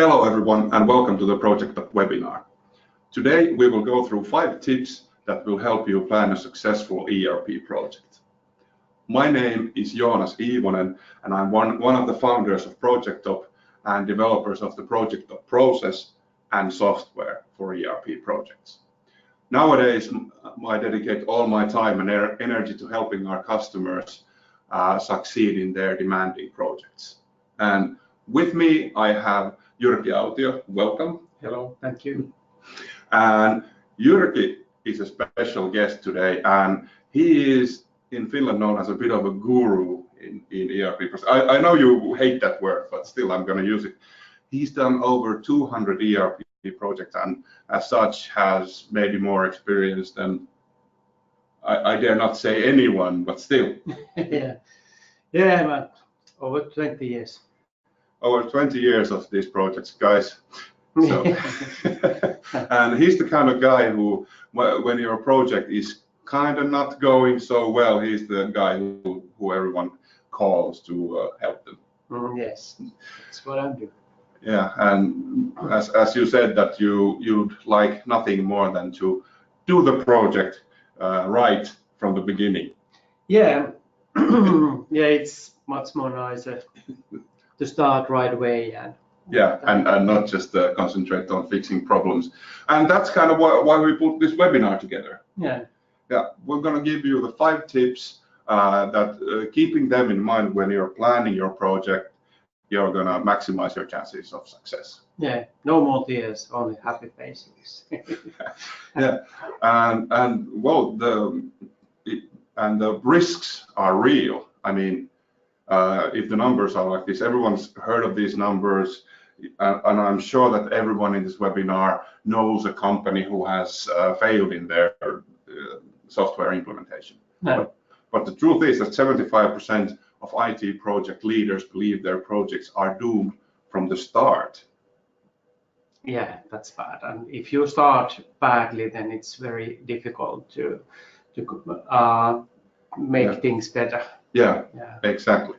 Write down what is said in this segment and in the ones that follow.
Hello everyone and welcome to the Projecttop webinar. Today we will go through 5 tips that will help you plan a successful ERP project. My name is Joonas Iivonen and I'm one of the founders of Projecttop and developers of the Projecttop Process and software for ERP projects. Nowadays I dedicate all my time and energy to helping our customers succeed in their demanding projects. And with me I have Jyrki Autio. Welcome. Hello, thank you. And Jyrki is a special guest today, and he is in Finland known as a bit of a guru in ERP. I know you hate that word, but still I'm going to use it. He's done over 200 ERP projects, and as such has maybe more experience than I dare not say anyone, but still. yeah, man. Over 20 years. Over 20 years of these projects, guys. So, and he's the kind of guy who, when your project is kind of not going so well, he's the guy who everyone calls to help them. Yes, that's what I'm doing. Yeah, and as you said that you'd like nothing more than to do the project right from the beginning. Yeah, yeah, it's much more nicer to start right away and not just concentrate on fixing problems. And that's kind of why we put this webinar together. Yeah, we're going to give you the 5 tips that keeping them in mind when you're planning your project, you're going to maximize your chances of success. Yeah, no more tears, only happy faces. Yeah, and well, the risks are real. I mean, if the numbers are like this, everyone's heard of these numbers, and I'm sure that everyone in this webinar knows a company who has failed in their software implementation. No. But the truth is that 75% of IT project leaders believe their projects are doomed from the start. Yeah, that's bad. And if you start badly, then it's very difficult to make things better. Yeah, exactly.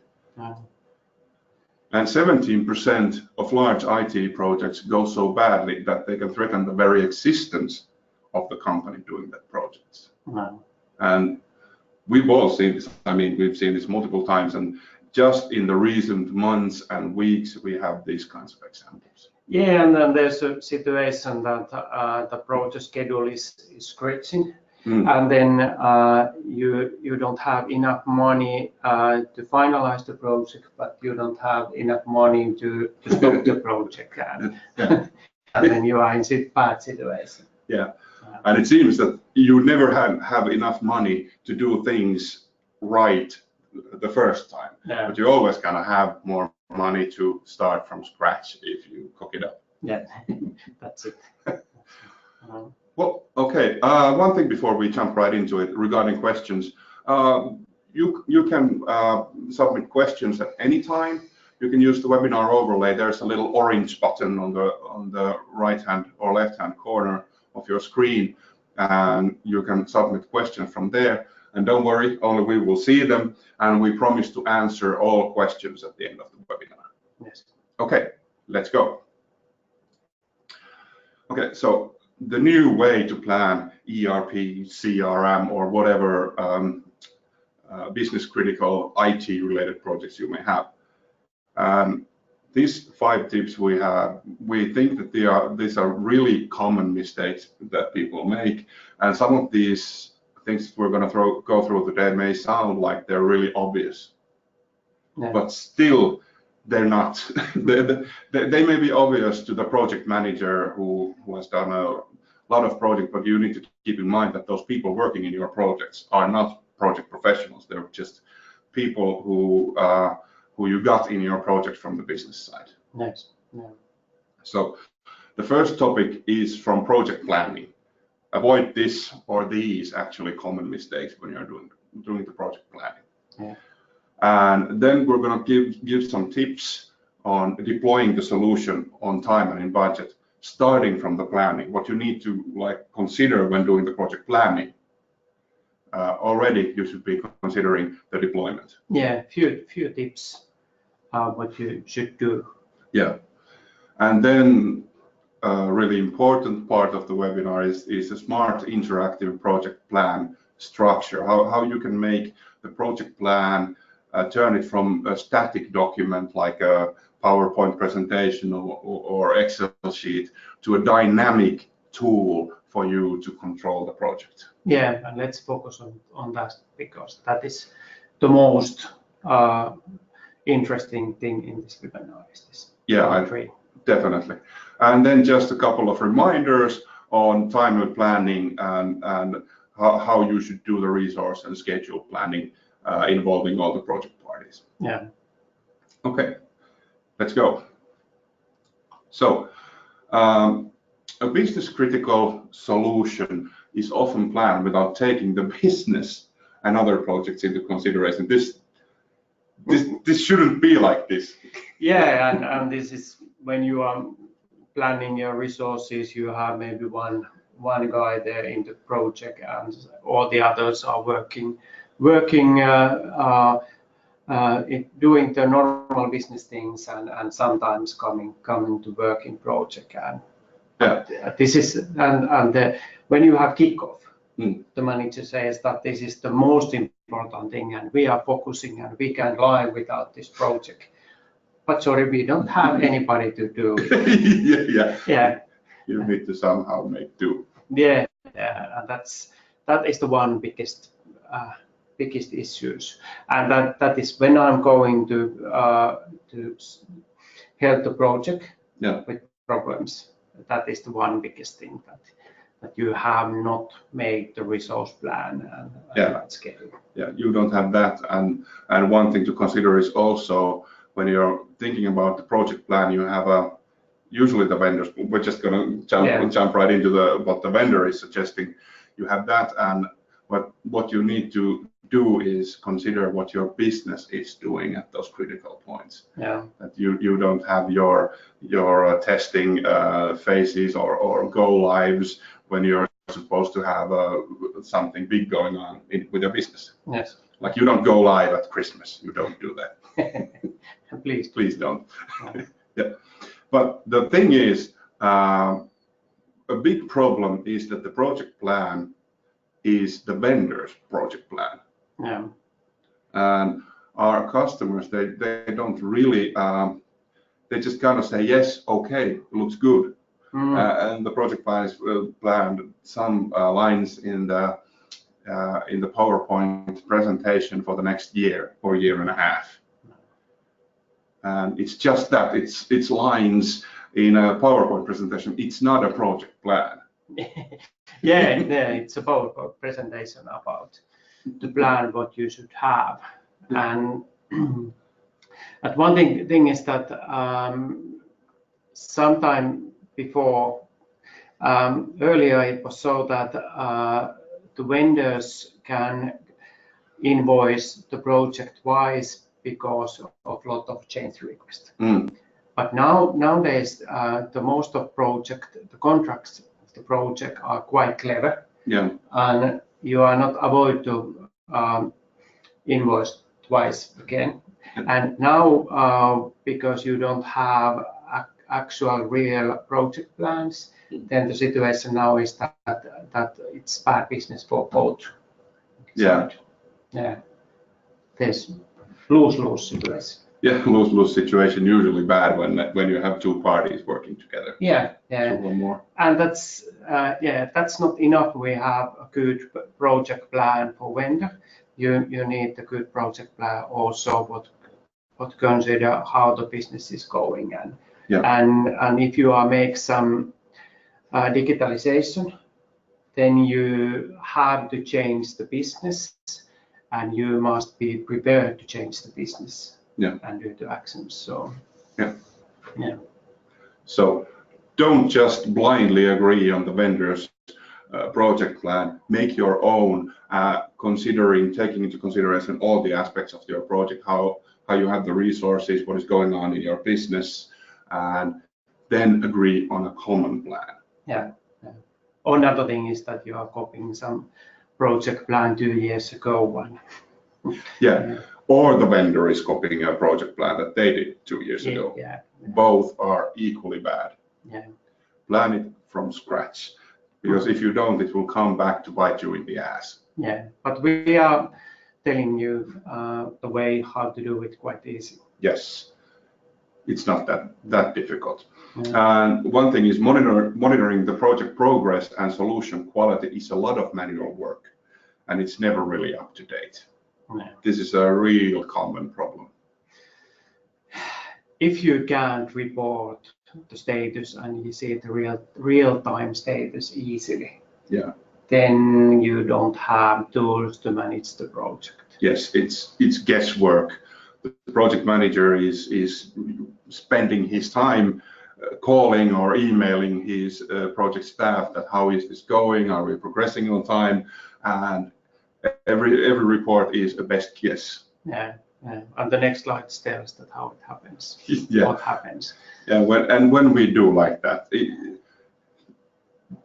And 17% of large IT projects go so badly that they can threaten the very existence of the company doing that project. And we've all seen this. I mean, we've seen this multiple times, and just in the recent months and weeks, we have these kinds of examples. Yeah, and then there's a situation that the project schedule is stretching. And then you don't have enough money to finalize the project, but you don't have enough money to stop the project, and then you are in a bad situation. Yeah, and it seems that you never have enough money to do things right the first time, but you always gonna have more money to start from scratch if you cook it up. Yeah, that's it. Well, okay. One thing before we jump right into it regarding questions, you can submit questions at any time. You can use the webinar overlay. There's a little orange button on the right hand or left hand corner of your screen, and you can submit questions from there. And don't worry, only we will see them, and we promise to answer all questions at the end of the webinar. Yes. Okay, let's go. Okay, so the new way to plan ERP, CRM, or whatever business critical IT related projects you may have. These 5 tips we think that these are really common mistakes that people make, and some of these things we're going to go through today may sound like they're really obvious, but still they're not. they may be obvious to the project manager who has done a lot of projects, but you need to keep in mind that those people working in your projects are not project professionals. They're just people who you got in your project from the business side. Nice. Yeah. So the first topic is from project planning. Avoid this or these actually common mistakes when you're doing the project planning. Yeah. And then we're going to give some tips on deploying the solution on time and in budget, starting from the planning, what you need to consider when doing the project planning. Already you should be considering the deployment. Yeah, few tips what you should do. Yeah, And then a really important part of the webinar is a smart interactive project plan structure, how you can make the project plan, turn it from a static document like a PowerPoint presentation or Excel sheet to a dynamic tool for you to control the project. Yeah, and let's focus on that, because that is the most interesting thing in this webinar. Is this? Yeah, definitely. And then just a couple of reminders on time planning and how you should do the resource and schedule planning involving all the project parties. Yeah. Okay, let's go. So, a business critical solution is often planned without taking the business and other projects into consideration. This shouldn't be like this. Yeah, and this is when you are planning your resources, you have maybe one guy there in the project, and all the others are working doing the normal business things, and sometimes coming to work in project. And this is when you have kickoff, the manager says that this is the most important thing, and we are focusing, and we can live without this project. But sorry, we don't have anybody to do it. Yeah. You need to somehow make do. Yeah, and that is the one biggest issues, and that is when I'm going to help the project with problems. That is the one biggest thing, that you have not made the resource plan and right schedule. Yeah, you don't have that, and one thing to consider is also when you're thinking about the project plan, you have usually the vendors. We're just going to jump right into what the vendor is suggesting. You have that, and what you need to do is consider what your business is doing at those critical points. Yeah. That you don't have your testing phases or go lives when you're supposed to have something big going on with your business. Yes. Like you don't go live at Christmas. You don't do that. Please don't. Yeah. But the thing is, a big problem is that the project plan is the vendor's project plan. Yeah. And our customers, they don't really, they just kind of say, yes, okay, looks good. And the project plan is planned some lines in the PowerPoint presentation for the next year or year and a half. And it's just that, it's lines in a PowerPoint presentation. It's not a project plan. Yeah, it's a PowerPoint presentation about the plan what you should have. And one thing is that sometime before, earlier it was so that the vendors can invoice the project twice because of a lot of change requests. But nowadays, the most of the contracts of the project are quite clever. Yeah. And you are not avoid to invoice twice again. And now, because you don't have actual real project plans, then the situation now is that it's bad business for both. Yeah. Yeah. There's lose-lose situation. Yeah, lose-lose situation, usually bad when you have two parties working together. Yeah. One more. And that's not enough. We have a good project plan for vendor. You need a good project plan also what consider how the business is going, and if you make some digitalization, then you have to change the business, and you must be prepared to change the business. And do the actions. So so don't just blindly agree on the vendor's project plan. Make your own, taking into consideration all the aspects of your project, how you have the resources, what is going on in your business, and then agree on a common plan. Another thing is that you are copying some project plan 2 years ago. or the vendor is copying a project plan that they did 2 years ago. Both are equally bad. Plan it from scratch, because if you don't, it will come back to bite you in the ass. But we are telling you the way how to do it quite easy. Yes, it's not that difficult. And one thing is monitoring the project progress and solution quality is a lot of manual work, and it's never really up to date. This is a real common problem. If you can't report the status and you see the real-time status easily, then you don't have tools to manage the project. Yes, it's guesswork. The project manager is spending his time calling or emailing his project staff that how is this going, are we progressing on time, and every report is a best guess. And the next slide tells that how it happens. What happens. When we do like that,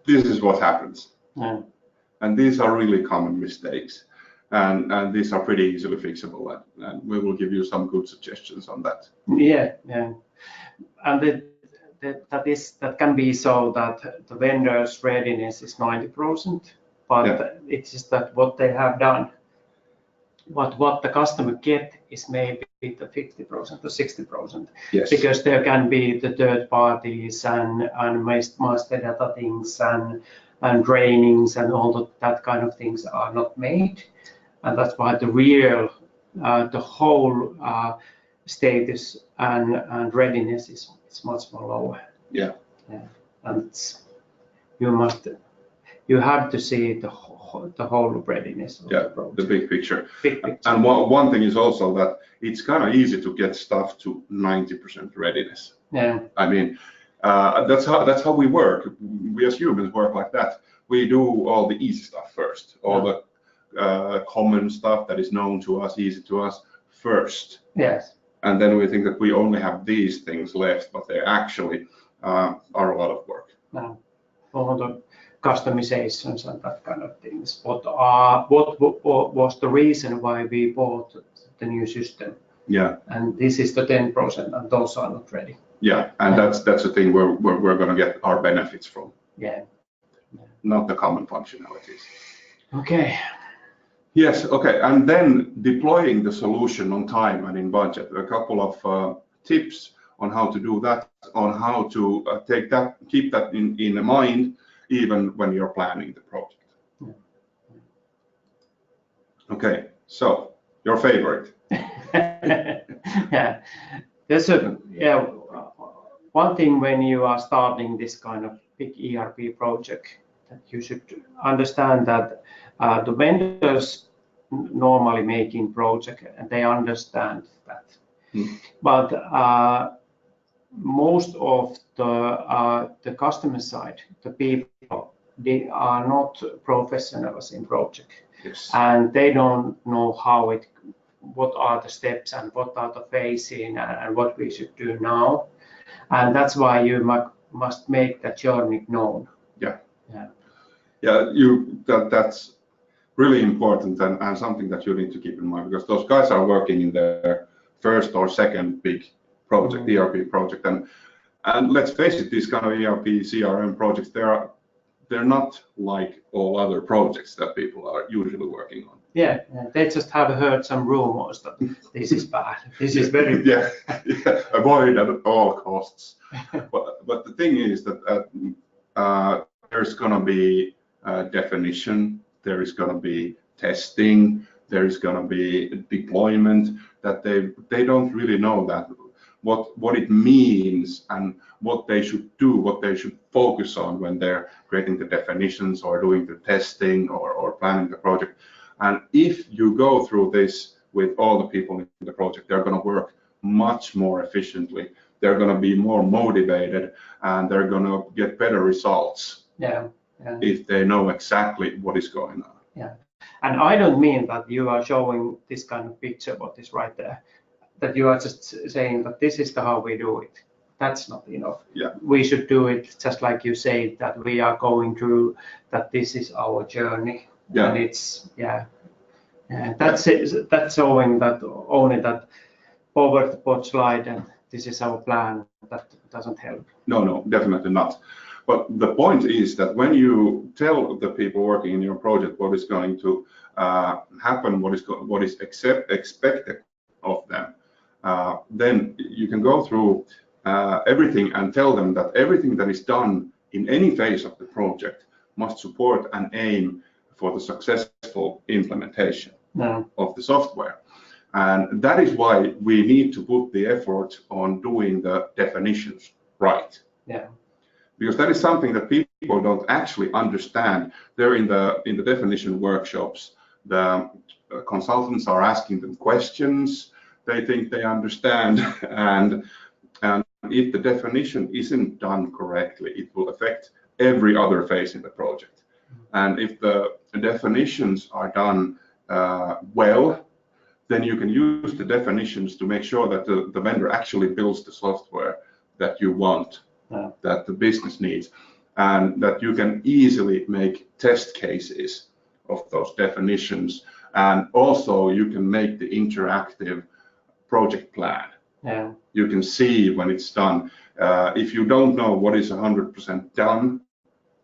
this is what happens. And these are really common mistakes, and these are pretty easily fixable, and we will give you some good suggestions on that. And that can be so that the vendor's readiness is 90%, but it's just that what they have done, what the customer get is maybe the 50% or 60%. Because there can be the third parties and master data things and trainings and all that kind of things are not made, and that's why the whole status and readiness is much more lower. And you have to see the whole readiness of the project. The big picture. And one thing is also that it's kind of easy to get stuff to 90% readiness. I mean, that's how we work. We as humans work like that. We do all the easy stuff first, all the common stuff that is known to us, easy to us first. And then we think that we only have these things left, but they actually are a lot of work. All the customizations and that kind of things. What was the reason why we bought the new system? And this is the 10%, and those are not ready. And that's the thing where we're going to get our benefits from. Not the common functionalities. Yes, and then deploying the solution on time and in budget. A couple of tips on how to do that, on how to keep that in mind, even when you're planning the project. So your favorite. There's one thing when you are starting this kind of big ERP project, that you should understand that the vendors normally making project, and they understand that. But most of the customer side, the people, they are not professionals in project, and they don't know what are the steps and what are the phasing and what we should do now, and that's why you must make the journey known. That's really important and something that you need to keep in mind, because those guys are working in their first or second big project, ERP project, and let's face it, these kind of ERP, CRM projects, they're not like all other projects that people are usually working on. They just have heard some rumors that this is bad, this is very bad. Avoid at all costs. But the thing is that there's going to be definition, there is going to be testing, there is going to be deployment, that they don't really know that what it means and what they should do, what they should focus on when they're creating the definitions or doing the testing or planning the project. And if you go through this with all the people in the project, they're going to work much more efficiently. They're going to be more motivated, and they're going to get better results if they know exactly what is going on. And I don't mean that you are showing this kind of picture, what is right there, that you are just saying that this is how we do it. That's not enough. We should do it just like you say, that we are going through, that this is our journey. And it's Yeah, that's showing that only that PowerPoint slide and this is our plan. That doesn't help. No, definitely not. But the point is that when you tell the people working in your project what is going to happen, what is expected of them, then you can go through everything and tell them that everything that is done in any phase of the project must support and aim for the successful implementation of the software. And that is why we need to put the effort on doing the definitions right. Yeah. Because that is something that people don't actually understand. They're in the definition workshops. The consultants are asking them questions. They think they understand, and if the definition isn't done correctly, it will affect every other phase in the project. And if the definitions are done well, then you can use the definitions to make sure that the vendor actually builds the software that you want, that the business needs, and that you can easily make test cases of those definitions. And also you can make the interactive project plan. Yeah. You can see when it's done. If you don't know what is 100% done,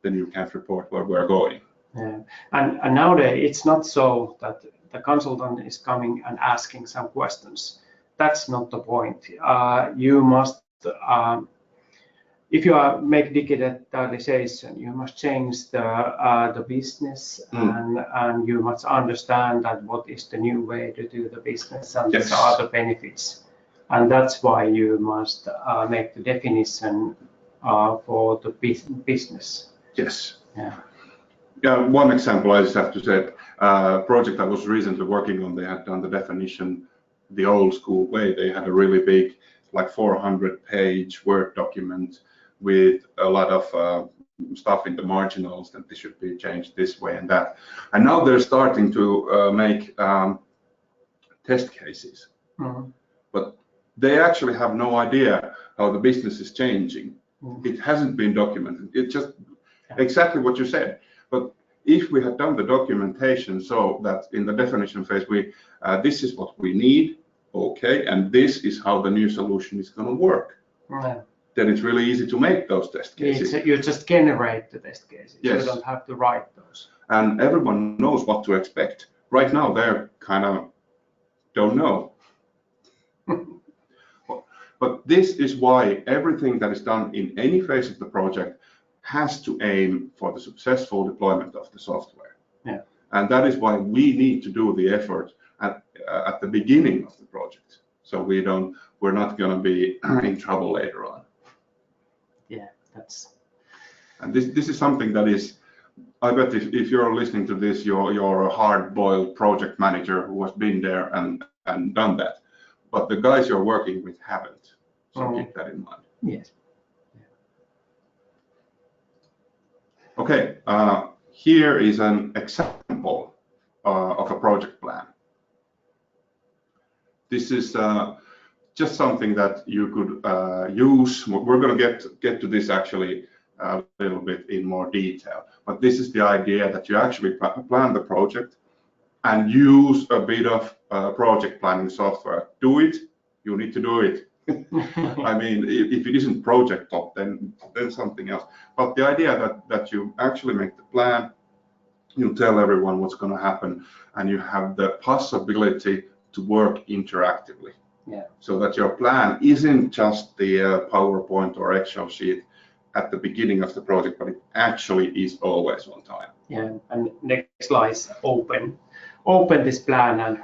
then you can't report where we're going. Yeah. And nowadays it's not so that the consultant is coming and asking some questions. That's not the point. You must, if you make digitalization, you must change the business, and you must understand that what is the new way to do the business and Yes. the other benefits. And that's why you must make the definition for the business. Yes. Yeah. Yeah, one example I just have to say, project I was recently working on, they had done the definition the old school way. They had a really big, like 400-page Word document with a lot of stuff in the marginals that this should be changed this way and that. And now they're starting to make test cases. But they actually have no idea how the business is changing. It hasn't been documented. It's just exactly what you said. But if we had done the documentation so that in the definition phase, this is what we need, okay, and this is how the new solution is going to work, then it's really easy to make those test cases. You just generate the test cases. Yes. You don't have to write those. And everyone knows what to expect. Right now, they're kind of don't know. But this is why everything that is done in any phase of the project has to aim for the successful deployment of the software. Yeah. And that is why we need to do the effort at the beginning of the project, so we're not going to be in trouble later on. Yeah, that's. And this is something that is, I bet if you're listening to this, you're a hard-boiled project manager who has been there and done that. But the guys you're working with haven't. So keep that in mind. Yes. Okay, here is an example of a project plan. This is just something that you could use. We're going to get to this actually a little bit in more detail, but this is the idea that you actually plan the project and use a bit of project planning software. Do it, you need to do it. I mean, if it isn't Projecttop, then something else. But the idea that you actually make the plan, you tell everyone what's going to happen, and you have the possibility to work interactively. Yeah. So that your plan isn't just the PowerPoint or Excel sheet at the beginning of the project, but it actually is always on time. Yeah, and next slide, open this plan and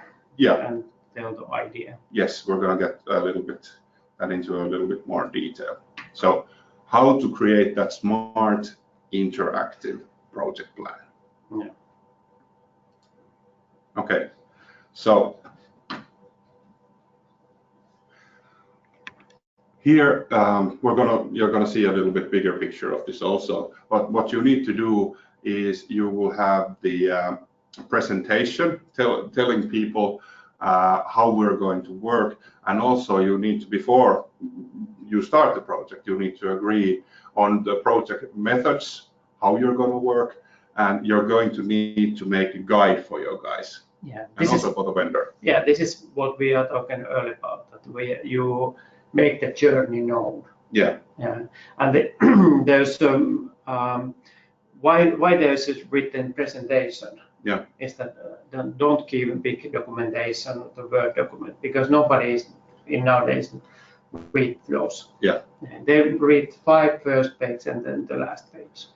tell the idea. Yes, we're going to get that into a little bit more detail. So how to create that smart interactive project plan. Yeah. Okay, so here you're gonna see a little bit bigger picture of this also. But what you need to do is you will have the presentation telling people how we're going to work, and also you need to, before you start the project, you need to agree on the project methods, how you're going to work, and you're going to need to make a guide for your guys. Yeah, and also for the vendor. Yeah, this is what we are talking earlier about, that you make the journey known. Yeah. Yeah, and there's why there's a written presentation. Yeah. Is that don't give a big documentation, the Word document, because nobody is in nowadays read those. Yeah. They read 5 first page and then the last page,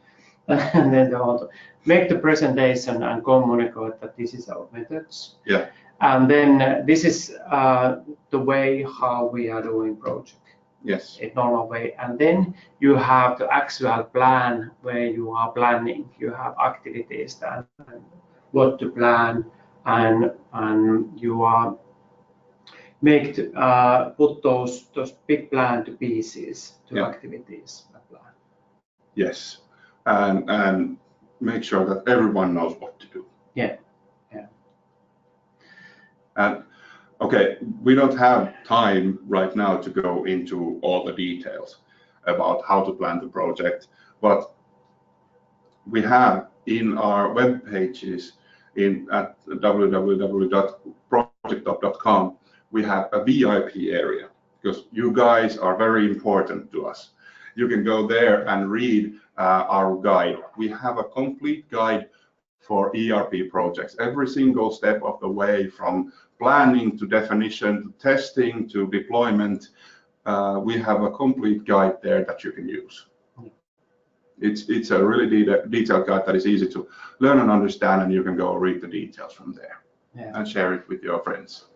and then they want to make the presentation and communicate that this is our methods. Yeah. And then this is the way how we are doing project. Yes. In normal way, and then you have the actual plan where you are planning. You have activities and what to plan, and you are put those big plan to pieces to activities. Plan. Yes, and make sure that everyone knows what to do. Yeah, yeah. And okay, we don't have time right now to go into all the details about how to plan the project, but we have in our web pages at www.projecttop.com, we have a VIP area, because you guys are very important to us. You can go there and read our guide. We have a complete guide for ERP projects, every single step of the way, from planning to definition to testing to deployment. We have a complete guide there that you can use. It's a really detailed guide that is easy to learn and understand, and you can go read the details from there and share it with your friends.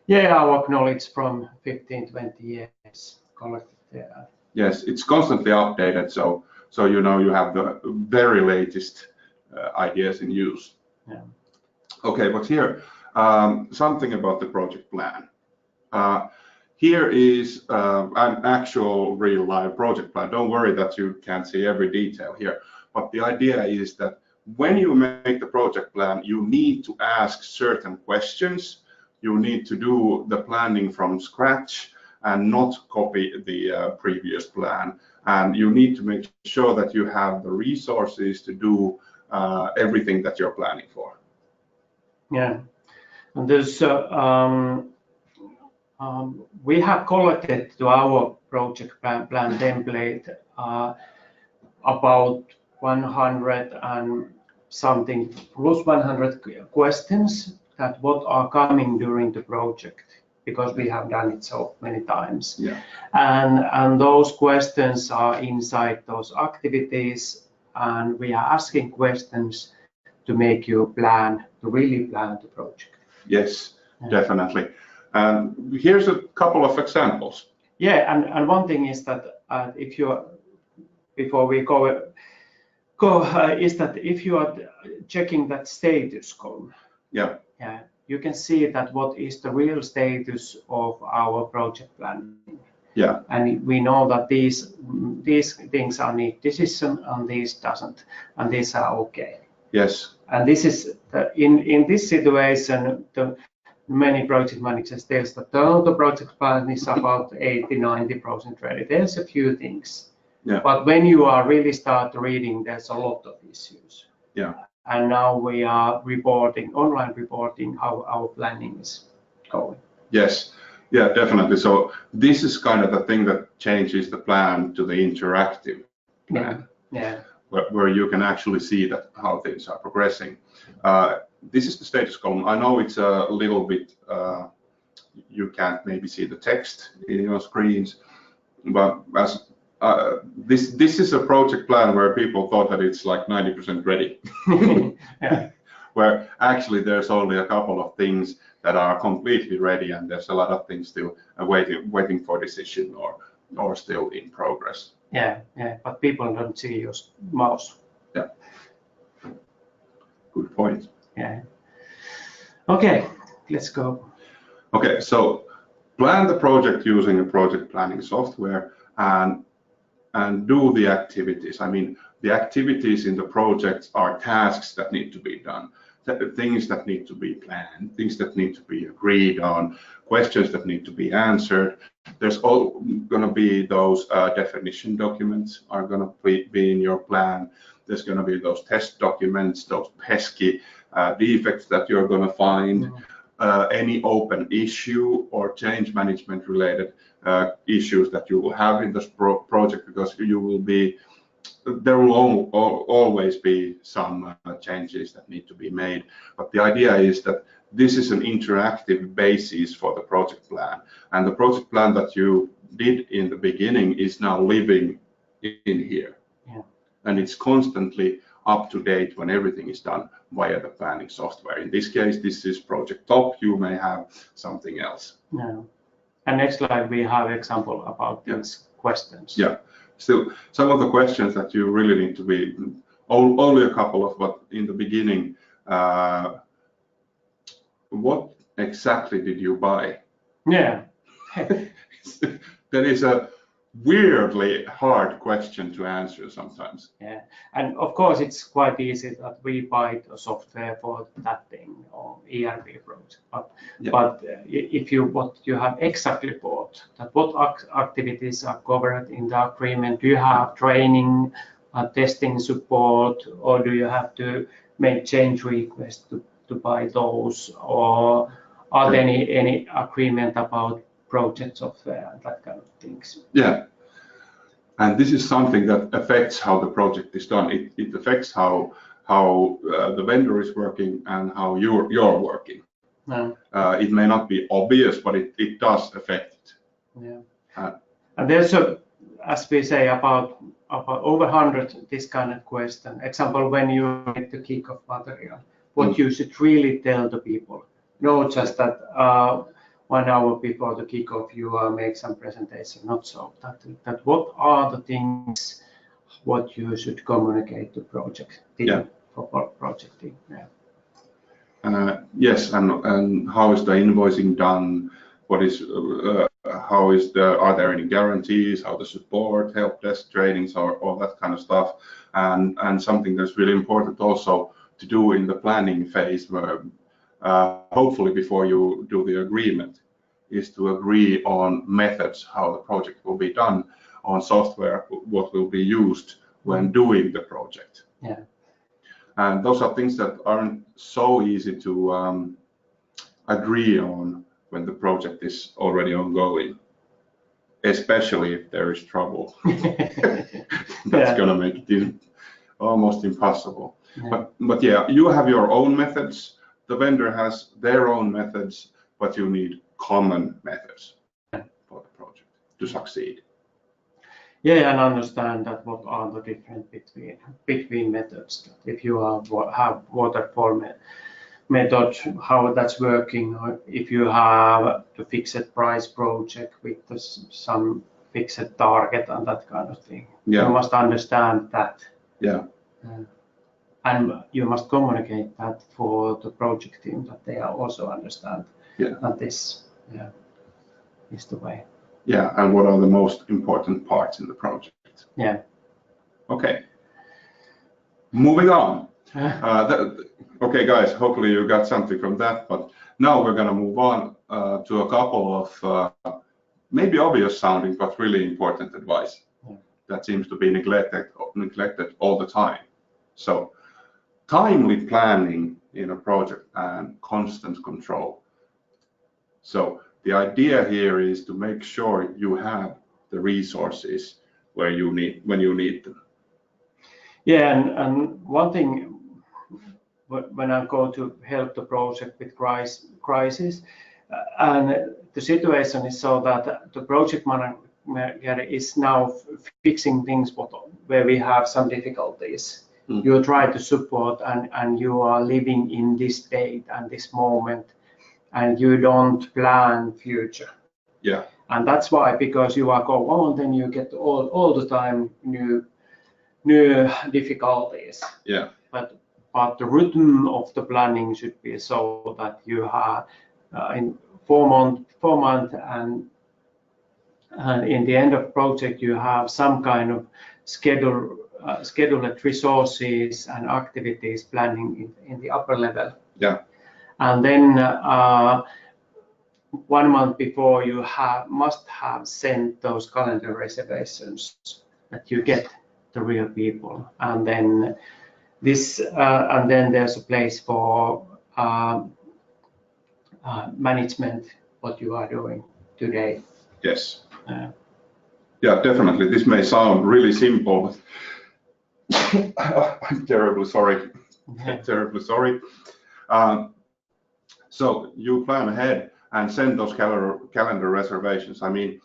Yeah, our knowledge from 15-20 years collected there. Yes, it's constantly updated, so you know you have the very latest ideas in use. Yeah. Okay, but here something about the project plan. Here is an actual real live project plan. Don't worry that you can't see every detail here, but the idea is that when you make the project plan, you need to ask certain questions. You need to do the planning from scratch and not copy the previous plan. And you need to make sure that you have the resources to do everything that you're planning for. Yeah, and there's we have collected to our project plan template about 100 and something plus 100 questions that what are coming during the project, because we have done it so many times. Yeah. And those questions are inside those activities, and we are asking questions to make you plan, to really plan the project. Yes, definitely. Here's a couple of examples. Yeah, and one thing is that if you, before we go is that if you are checking that status column, yeah, you can see that what is the real status of our project planning. Yeah. And we know that these things are need decision and these doesn't, and these are okay. Yes. And this is in this situation, many project managers tell that the project plan is about 80-90% ready. There's a few things, but when you are really start reading, there's a lot of issues. Yeah. And now we are online reporting how our planning is going. Yes. Yeah, definitely. So this is kind of the thing that changes the plan to the interactive plan. Yeah. Where you can actually see that how things are progressing. This is the status column. I know it's a little bit, you can't maybe see the text in your screens, but as this is a project plan where people thought that it's like 90% ready. Yeah. Where actually there's only a couple of things that are completely ready, and there's a lot of things still waiting for decision or still in progress. Yeah, but people don't see your mouse. Yeah. Good point. Yeah. Okay, let's go. Okay, so plan the project using a project planning software and do the activities. I mean, the activities in the project are tasks that need to be done, things that need to be planned, things that need to be agreed on, questions that need to be answered. There's all going to be those definition documents are going to be in your plan. There's going to be those test documents, those pesky defects that you're going to find, any open issue or change management related issues that you will have in this project, because there will always be some changes that need to be made. But the idea is that this is an interactive basis for the project plan, and the project plan that you did in the beginning is now living in here. And it's constantly up to date when everything is done via the planning software. In this case, this is Projecttop. You may have something else. And next slide, we have example about these questions. Still, some of the questions that you really need to be, only a couple of, but in the beginning, what exactly did you buy? That is a weirdly hard question to answer sometimes. And of course it's quite easy that we buy the software for that thing or ERP project. But if what you have exactly bought, that what activities are covered in the agreement? Do you have training, testing support, or do you have to make change requests to buy those, or are there any agreement about project software and that kind of things? And this is something that affects how the project is done. It affects how the vendor is working and how you're working. It may not be obvious, but it does affect it. And there's as we say, about over 100 this kind of question. Example, when you get the kick-off material, what you should really tell the people. Not just that 1 hour before the kickoff you make some presentation, not so. That what are the things what you should communicate to project team for project team. Yes, and how is the invoicing done? What is are there any guarantees? How the support, help desk trainings, or all that kind of stuff, and something that's really important also to do in the planning phase, where hopefully before you do the agreement, is to agree on methods, how the project will be done, on software, what will be used when doing the project. And those are things that aren't so easy to agree on when the project is already ongoing, especially if there is trouble. That's going to make it almost impossible. But yeah, you have your own methods, the vendor has their own methods, but you need common methods for the project to succeed. And understand that what are the difference between methods. If you have waterfall method, how that's working, or if you have the fixed price project with some fixed target and that kind of thing. You must understand that. And you must communicate that for the project team, that they also understand that this is the way. And what are the most important parts in the project? Okay. Moving on. Okay, guys, hopefully you got something from that, but now we're going to move on to a couple of maybe obvious sounding, but really important advice that seems to be neglected all the time. So, timely planning in a project and constant control. So the idea here is to make sure you have the resources when you need them. And one thing, when I go to help the project with crisis, and the situation is so that the project manager is now fixing things where we have some difficulties. You try to support, and you are living in this date and this moment, and you don't plan future. And that's why, because you are going on, then you get all the time new difficulties. But the rhythm of the planning should be so that you have in 4 months, and in the end of project you have some kind of scheduled resources and activities planning in the upper level. And then 1 month before you must have sent those calendar reservations that you get the real people, and then this, and then there's a place for management, what you are doing today. Yes. Yeah, definitely. This may sound really simple, but I'm terribly sorry. Terribly sorry. So you plan ahead and send those calendar reservations. I mean,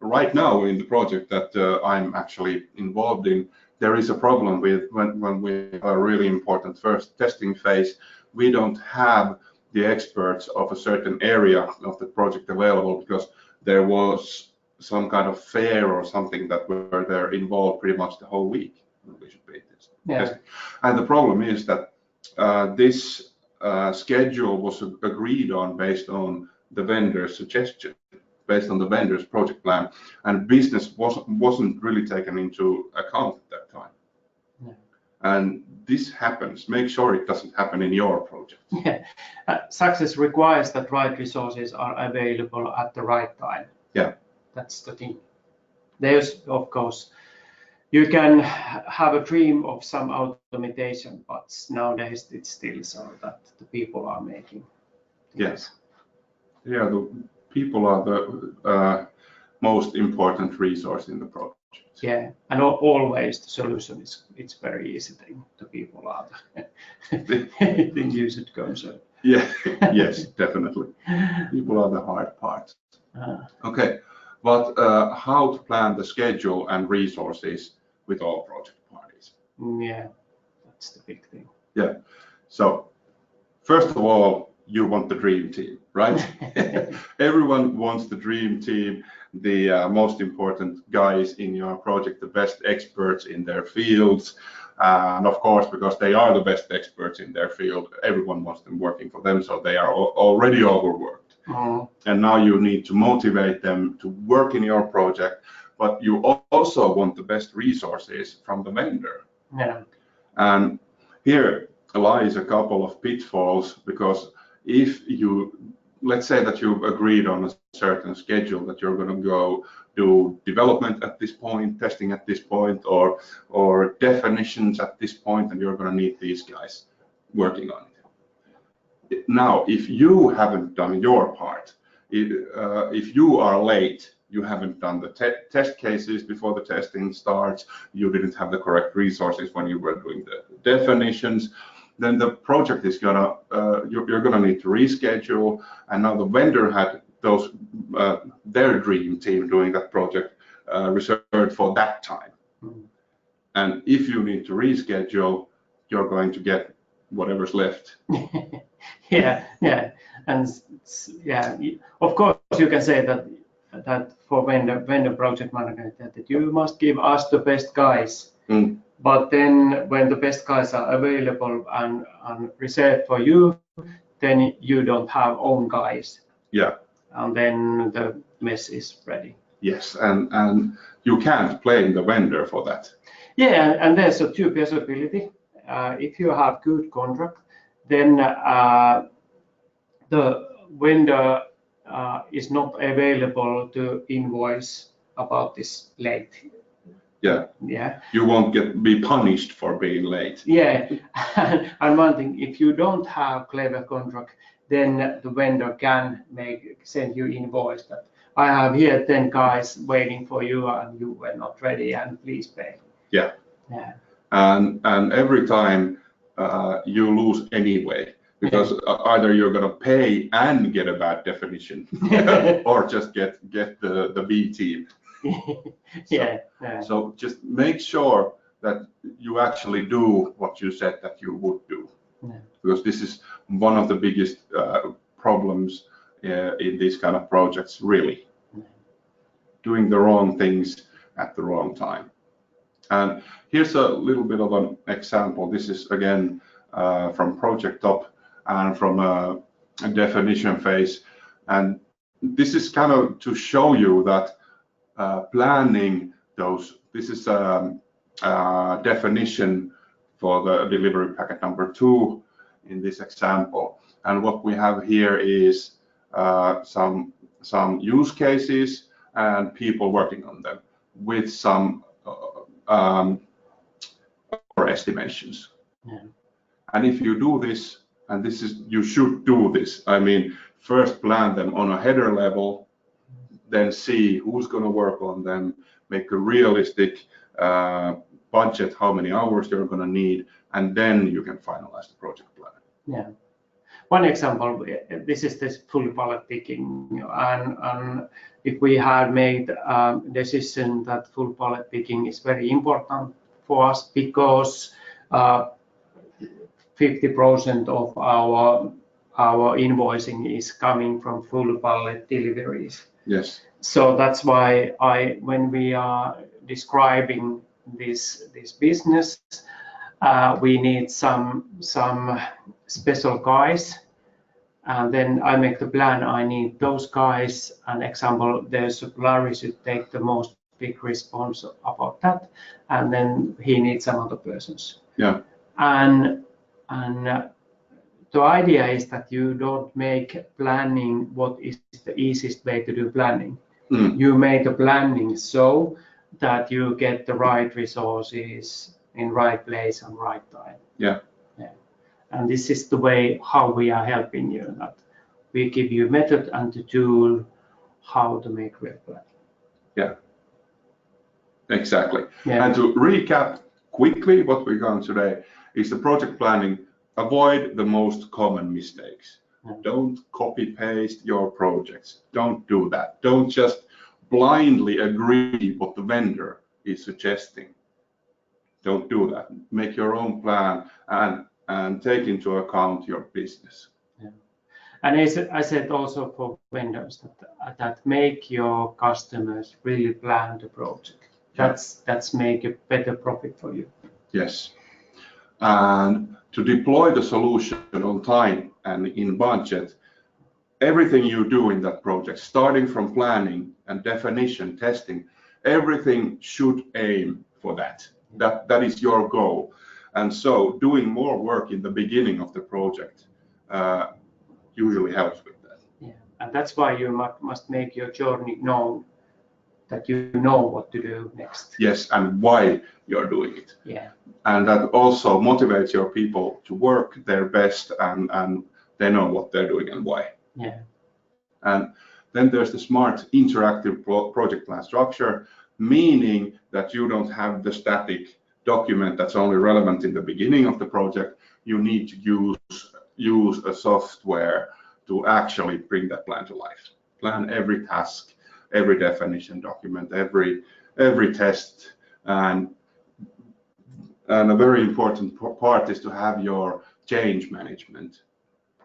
right now in the project that I'm actually involved in, there is a problem with when we have a really important first testing phase, we don't have the experts of a certain area of the project available because there was some kind of fair or something that were there involved pretty much the whole week. We should be testing. And the problem is that this schedule was agreed on based on the vendor's suggestion, based on the vendor's project plan, and business wasn't really taken into account at that time. Yeah. And this happens. Make sure it doesn't happen in your project. Yeah. Success requires that right resources are available at the right time. Yeah. That's the thing. There's, of course, you can have a dream of some automation, but nowadays it's still so that the people are making things. Yes. Yeah, the people are the most important resource in the project. Yeah, and always the solution is, it's very easy thing. The people are the thing you should concern. Yeah, yes, definitely. People are the hard part. Okay, but how to plan the schedule and resources with all project parties? Yeah, that's the big thing. Yeah, so first of all, you want the dream team, right? Everyone wants the dream team, the most important guys in your project, the best experts in their fields. And of course, because they are the best experts in their field, everyone wants them working for them, so they are already overworked. And now you need to motivate them to work in your project, but you also want the best resources from the vendor. Yeah. And here lies a couple of pitfalls, because if you, let's say that you've agreed on a certain schedule that you're going to go do development at this point, testing at this point, or definitions at this point, and you're going to need these guys working on it. Now, if you haven't done your part, if you are late, you haven't done the test cases before the testing starts, you didn't have the correct resources when you were doing the definitions, then the project is gonna, you're gonna need to reschedule, and now the vendor had those, their dream team doing that project reserved for that time. And if you need to reschedule, you're going to get whatever's left. Yeah, and yeah, of course you can say that for vendor project management that you must give us the best guys. But then when the best guys are available and reserved for you, then you don't have own guys. Yeah. And then the mess is ready. Yes, and you can't blame the vendor for that. Yeah, and there's a two possibility. If you have good contract, then the vendor is not available to invoice about this late. Yeah. Yeah. You won't be punished for being late. Yeah. And one thing, if you don't have clever contract, then the vendor can send you invoice that I have here 10 guys waiting for you and you were not ready and please pay. Yeah. Yeah. And every time you lose anyway, because either you're going to pay and get a bad definition or just get the B team. So just make sure that you actually do what you said that you would do, because this is one of the biggest problems in these kind of projects, really. Doing the wrong things at the wrong time. And here's a little bit of an example. This is again from Projecttop and from a definition phase. And this is kind of to show you that planning those, this is a definition for the delivery packet number 2 in this example. And what we have here is some use cases and people working on them with some estimations. Yeah. And if you do this, and this is, you should do this, I mean, first plan them on a header level, then see who's going to work on them, make a realistic budget, how many hours you're going to need, and then you can finalize the project plan. Yeah. One example, this is this full pallet picking, and if we had made a decision that full pallet picking is very important for us because 50% of our invoicing is coming from full pallet deliveries. Yes. So that's why when we are describing this business, we need some special guys, and then I make the plan. I need those guys. An example, the supplier should take the most big response about that, and then he needs some other persons. Yeah. And the idea is that you don't make planning what is the easiest way to do planning. You make the planning so that you get the right resources in right place and right time. Yeah. Yeah. And this is the way how we are helping you. That we give you method and the tool how to make real plan. Yeah. Exactly. Yeah. And to recap quickly what we've gone today is the project planning. Avoid the most common mistakes. Don't copy paste your projects. Don't do that. Don't just blindly agree what the vendor is suggesting. Don't do that. Make your own plan and take into account your business. Yeah. And as I said also for vendors that make your customers really plan the project. That's make a better profit for you. Yes. And to deploy the solution on time and in budget, everything you do in that project, starting from planning and definition, testing, everything should aim for that. That is your goal. And so doing more work in the beginning of the project usually helps with that. Yeah, and that's why you must make your journey known, that you know what to do next. Yes, and why you're doing it. Yeah. And that also motivates your people to work their best and they know what they're doing and why. Yeah. And then there's the smart interactive project plan structure, meaning that you don't have the static document that's only relevant in the beginning of the project. You need to use a software to actually bring that plan to life. Plan every task, every definition document, every test, and a very important part is to have your change management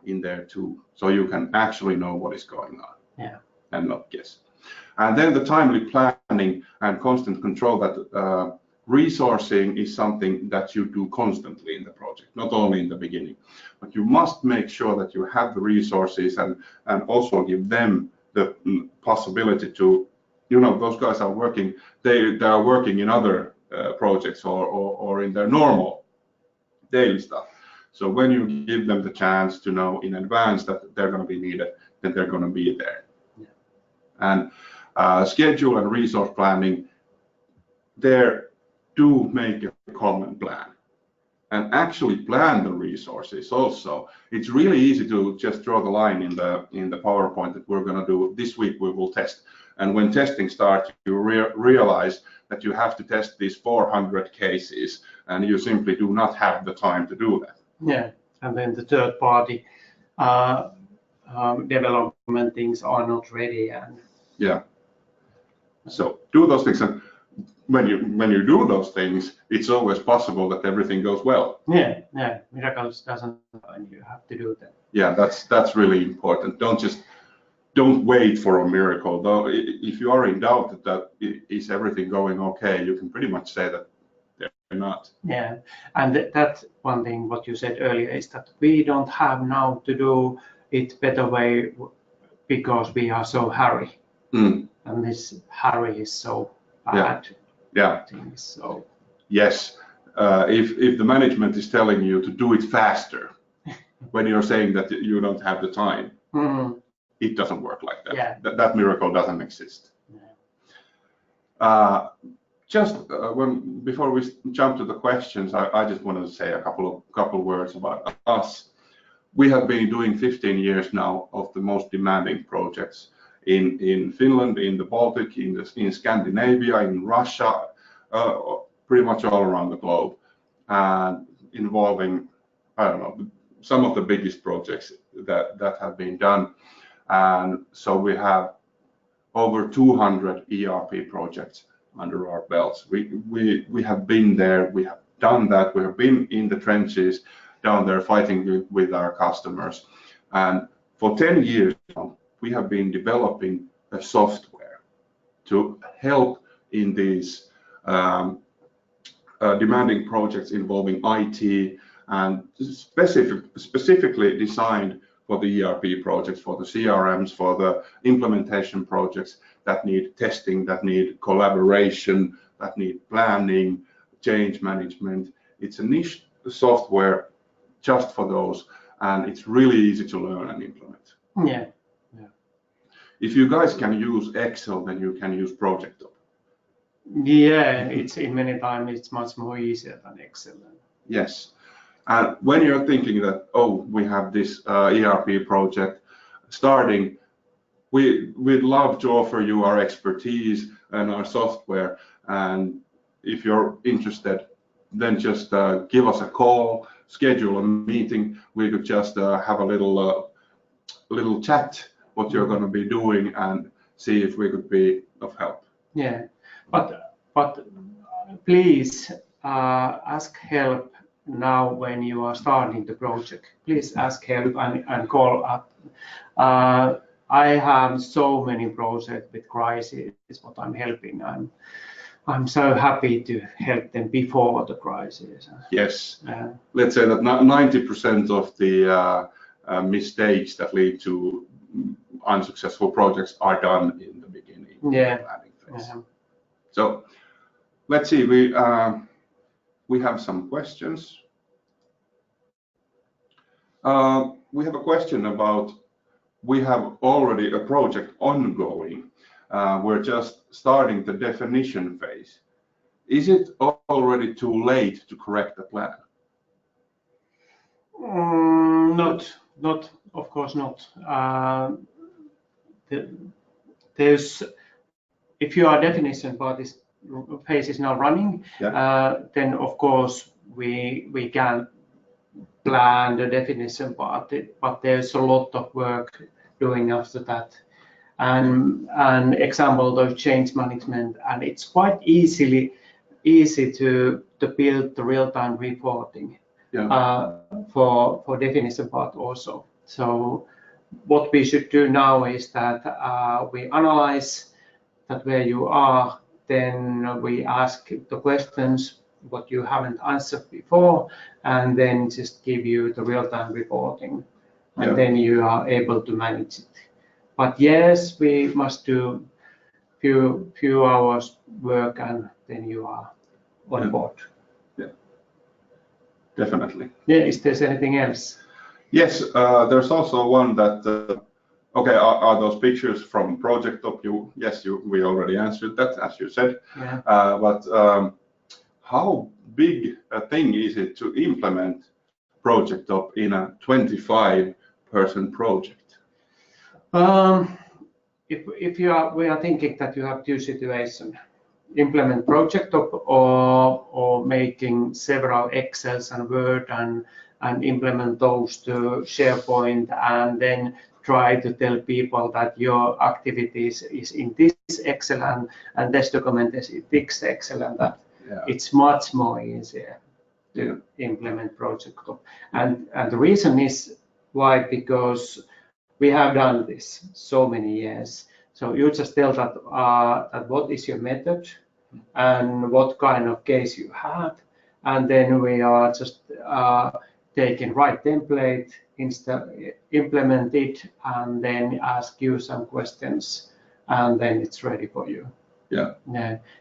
in there too, so you can actually know what is going on. Yeah. And not guess. And then the timely planning and constant control, that resourcing is something that you do constantly in the project, not only in the beginning, but you must make sure that you have the resources and also give them the possibility to, those guys are working, they are working in other projects or in their normal daily stuff. So when you give them the chance to know in advance that they're going to be needed, then they're going to be there. Yeah. And schedule and resource planning, there do make a common plan and actually plan the resources also. It's really easy to just draw the line in the PowerPoint that we're going to do this week. We will test, and when testing starts, you realize that you have to test these 400 cases, and you simply do not have the time to do that. Yeah, and then the third party development things are not ready, and yeah. So do those things, and when you do those things, it's always possible that everything goes well. Yeah, miracles doesn't happen. You have to do that. Yeah, that's really important. Don't wait for a miracle. Though, if you are in doubt that is everything going okay, you can pretty much say that they're not. Yeah, and that one thing what you said earlier is that we don't have now to do it better way because we are so hurry, and this hurry is so bad. Yeah. Things, so. Yes, if the management is telling you to do it faster, when you're saying that you don't have the time, it doesn't work like that. Yeah. That miracle doesn't exist. Yeah. just before we jump to the questions, I just wanted to say a couple words about us. We have been doing 15 years now of the most demanding projects in Finland, in the Baltic, in Scandinavia, in Russia, pretty much all around the globe, and involving, I don't know, some of the biggest projects that have been done. And so we have over 200 ERP projects under our belts. We have been there, we have done that, we have been in the trenches down there fighting with our customers. And for 10 years now, we have been developing a software to help in these demanding projects involving IT, and specifically designed for the ERP projects, for the CRMs, for the implementation projects that need testing, that need collaboration, that need planning, change management. It's a niche software just for those, and it's really easy to learn and implement. Yeah. If you guys can use Excel, then you can use Projecttop. Yeah, it's in many times it's much more easier than Excel. Yes. And when you're thinking that, oh, we have this ERP project starting, we'd love to offer you our expertise and our software. And if you're interested, then just give us a call, schedule a meeting. We could just have a little chat what you're going to be doing and see if we could be of help. Yeah, but please ask help now when you are starting the project. Please ask help and call up. I have so many projects with crisis, what I'm helping. I'm so happy to help them before the crisis. Yes, let's say that 90% of the mistakes that lead to unsuccessful projects are done in the beginning. Yeah. Planning phase. So let's see. We have some questions. We have a question about, we have already a project ongoing. We're just starting the definition phase. Is it already too late to correct the plan? Not, of course not. If your definition part is phase is now running, then of course we can plan the definition part, but there's a lot of work doing after that. And example, those change management, and it's quite easy to build the real-time reporting for definition part also. So what we should do now is that we analyze that where you are, then we ask the questions what you haven't answered before, and then just give you the real-time reporting, and then you are able to manage it. But yes, we must do few hours work, and then you are on board. Yeah, definitely. Yeah, is there anything else? Yes, there's also one that, okay, are those pictures from Projecttop? Yes, we already answered that, as you said. Yeah. But how big a thing is it to implement Projecttop in a 25-person project? If we are thinking that you have two situations: implement Projecttop or making several Excels and Word and implement those to SharePoint, and then try to tell people that your activities is in this Excel and this document is in this Excel, and that it's much more easier to implement Projecttop. And the reason is why, because we have done this so many years. So you just tell that what is your method and what kind of case you have, and then we are just taking right template, implement it, and then ask you some questions, and then it's ready for you. Yeah.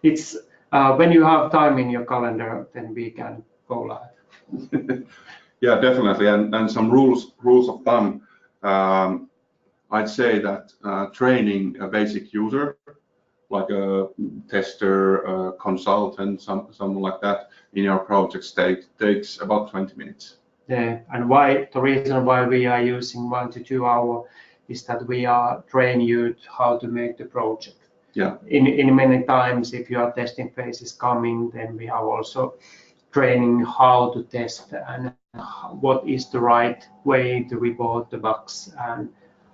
It's when you have time in your calendar, then we can go live. Yeah, definitely. And some rules of thumb. I'd say that training a basic user like a tester, a consultant, something like that in your projects takes about 20 minutes. Yeah, and the reason why we are using 1 to 2 hours is that we are train you how to make the project. Yeah. In many times, if your testing phase is coming, then we are also training how to test and what is the right way to report the bugs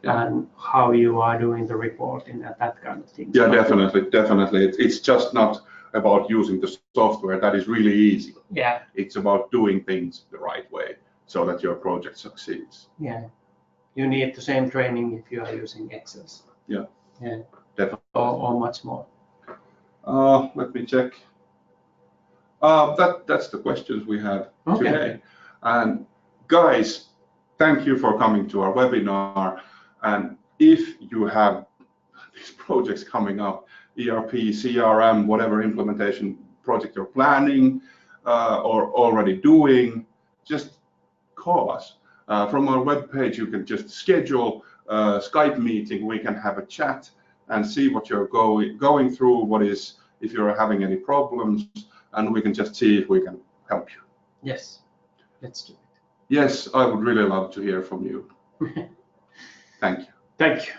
and how you are doing the reporting and that kind of thing. Yeah, definitely. It's just not about using the software. That is really easy. Yeah. It's about doing things the right way so that your project succeeds. Yeah. You need the same training if you are using Excel. Yeah. Yeah. Definitely. Or much more. Let me check. That's the questions we have today. And guys, thank you for coming to our webinar. And if you have these projects coming up, ERP, CRM, whatever implementation project you're planning or already doing, just call us. From our webpage, you can just schedule a Skype meeting. We can have a chat and see what you're going through, if you're having any problems, and we can just see if we can help you. Yes, let's do it. Yes, I would really love to hear from you. Thank you. Thank you.